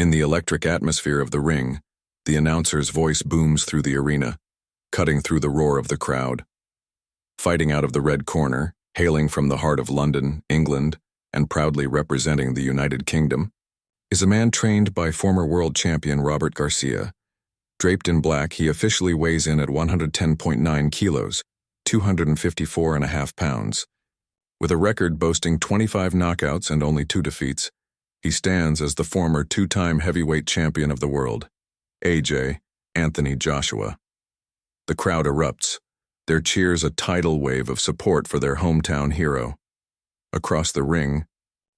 In the electric atmosphere of the ring, the announcer's voice booms through the arena, cutting through the roar of the crowd. Fighting out of the red corner, hailing from the heart of London, England, and proudly representing the United Kingdom, is a man trained by former world champion Robert Garcia. Draped in black, he officially weighs in at 110.9 kilos, 254.5 pounds. With a record boasting 25 knockouts and only 2 defeats, he stands as the former 2-time heavyweight champion of the world, AJ Anthony Joshua. The crowd erupts, their cheers a tidal wave of support for their hometown hero. Across the ring,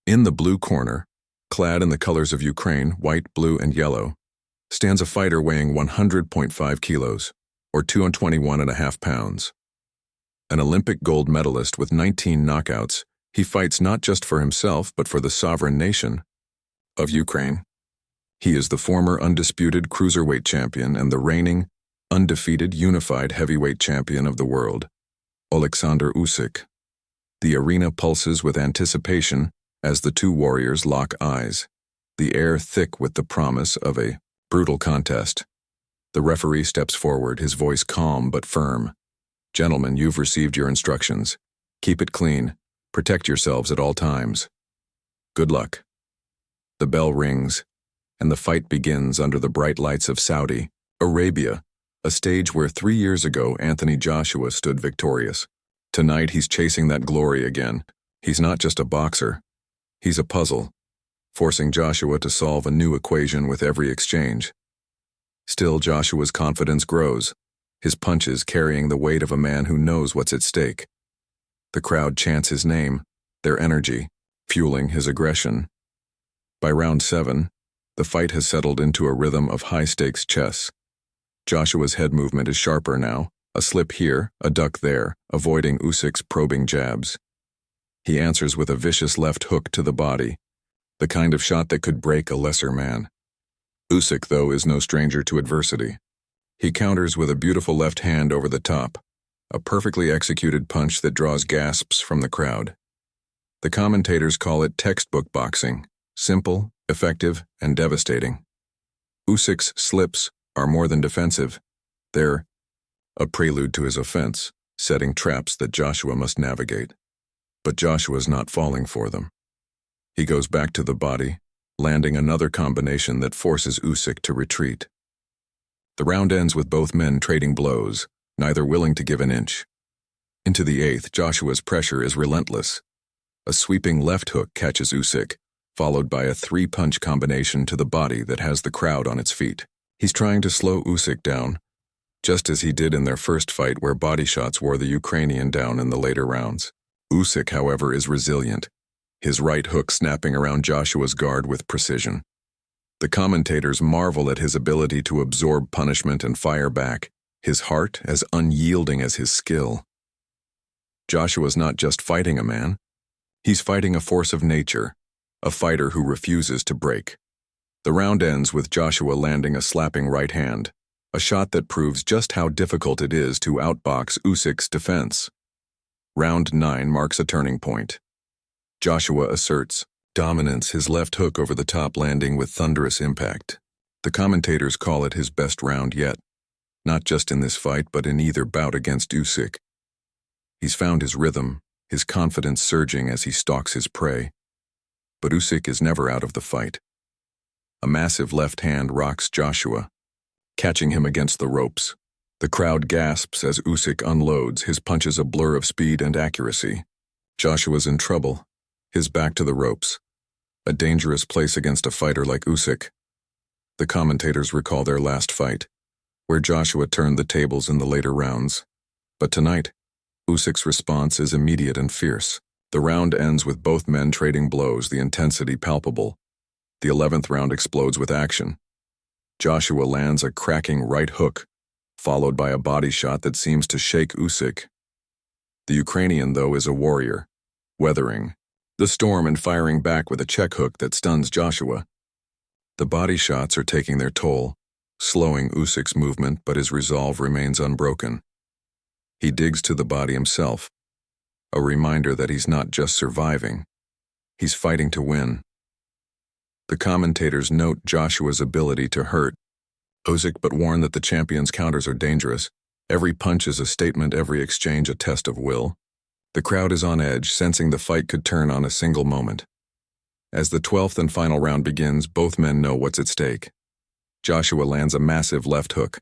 in the blue corner, clad in the colors of Ukraine, white, blue, and yellow, stands a fighter weighing 100.5 kilos, or 221.5 pounds. An Olympic gold medalist with 19 knockouts, he fights not just for himself but for the sovereign nation of Ukraine. He is the former undisputed cruiserweight champion and the reigning, undefeated unified heavyweight champion of the world, Oleksandr Usyk. The arena pulses with anticipation as the two warriors lock eyes, the air thick with the promise of a brutal contest. The referee steps forward, his voice calm but firm. "Gentlemen, you've received your instructions. Keep it clean. Protect yourselves at all times. Good luck." The bell rings, and the fight begins under the bright lights of Saudi Arabia, a stage where 3 years ago Anthony Joshua stood victorious. Tonight he's chasing that glory again. He's not just a boxer. He's a puzzle, forcing Joshua to solve a new equation with every exchange. Still, Joshua's confidence grows, his punches carrying the weight of a man who knows what's at stake. The crowd chants his name, their energy fueling his aggression. By round 7, the fight has settled into a rhythm of high-stakes chess. Joshua's head movement is sharper now, a slip here, a duck there, avoiding Usyk's probing jabs. He answers with a vicious left hook to the body, the kind of shot that could break a lesser man. Usyk, though, is no stranger to adversity. He counters with a beautiful left hand over the top, a perfectly executed punch that draws gasps from the crowd. The commentators call it textbook boxing, simple, effective, and devastating. Usyk's slips are more than defensive. They're a prelude to his offense, setting traps that Joshua must navigate. But Joshua's not falling for them. He goes back to the body, landing another combination that forces Usyk to retreat. The round ends with both men trading blows, neither willing to give an inch. Into the 8th, Joshua's pressure is relentless. A sweeping left hook catches Usyk, followed by a 3-punch combination to the body that has the crowd on its feet. He's trying to slow Usyk down, just as he did in their first fight where body shots wore the Ukrainian down in the later rounds. Usyk, however, is resilient, his right hook snapping around Joshua's guard with precision. The commentators marvel at his ability to absorb punishment and fire back, his heart as unyielding as his skill. Joshua's not just fighting a man, he's fighting a force of nature, a fighter who refuses to break. The round ends with Joshua landing a slapping right hand, a shot that proves just how difficult it is to outbox Usyk's defense. Round 9 marks a turning point. Joshua asserts dominance, his left hook over the top landing with thunderous impact. The commentators call it his best round yet, not just in this fight but in either bout against Usyk. He's found his rhythm, his confidence surging as he stalks his prey. But Usyk is never out of the fight. A massive left hand rocks Joshua, catching him against the ropes. The crowd gasps as Usyk unloads, his punches a blur of speed and accuracy. Joshua's in trouble, his back to the ropes, a dangerous place against a fighter like Usyk. The commentators recall their last fight, where Joshua turned the tables in the later rounds. But tonight, Usyk's response is immediate and fierce. The round ends with both men trading blows, the intensity palpable. The 11th round explodes with action. Joshua lands a cracking right hook, followed by a body shot that seems to shake Usyk. The Ukrainian, though, is a warrior, weathering the storm and firing back with a check hook that stuns Joshua. The body shots are taking their toll, slowing Usyk's movement, but his resolve remains unbroken. He digs to the body himself, a reminder that he's not just surviving, he's fighting to win. The commentators note Joshua's ability to hurt Usyk but warn that the champion's counters are dangerous. Every punch is a statement, every exchange a test of will. The crowd is on edge, sensing the fight could turn on a single moment. As the 12th and final round begins, both men know what's at stake. Joshua lands a massive left hook,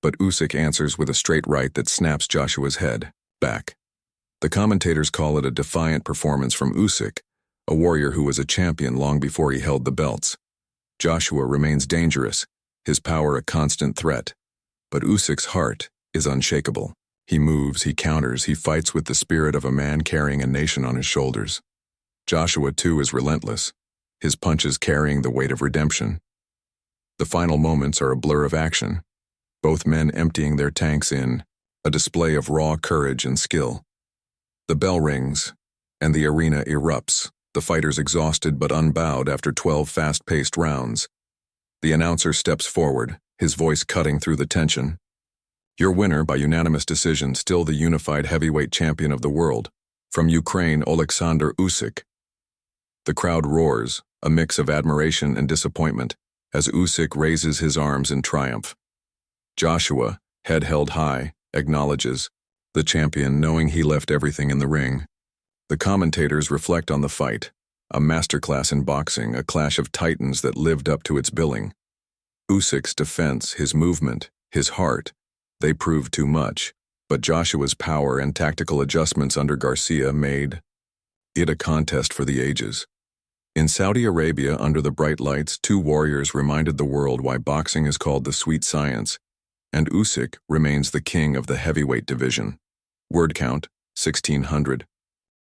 but Usyk answers with a straight right that snaps Joshua's head back. The commentators call it a defiant performance from Usyk, a warrior who was a champion long before he held the belts. Joshua remains dangerous, his power a constant threat, but Usyk's heart is unshakable. He moves, he counters, he fights with the spirit of a man carrying a nation on his shoulders. Joshua, too, is relentless, his punches carrying the weight of redemption. The final moments are a blur of action, both men emptying their tanks in a display of raw courage and skill. The bell rings, and the arena erupts, the fighters exhausted but unbowed after 12 fast-paced rounds. The announcer steps forward, his voice cutting through the tension. Your winner by unanimous decision, still the unified heavyweight champion of the world, from Ukraine, Oleksandr Usyk. The crowd roars, a mix of admiration and disappointment, as Usyk raises his arms in triumph. Joshua, head held high, acknowledges the champion, knowing he left everything in the ring. The commentators reflect on the fight, a masterclass in boxing, a clash of titans that lived up to its billing. Usyk's defense, his movement, his heart, they proved too much, but Joshua's power and tactical adjustments under Garcia made it a contest for the ages. In Saudi Arabia, under the bright lights, two warriors reminded the world why boxing is called the sweet science, and Usyk remains the king of the heavyweight division. Word count, 1,600.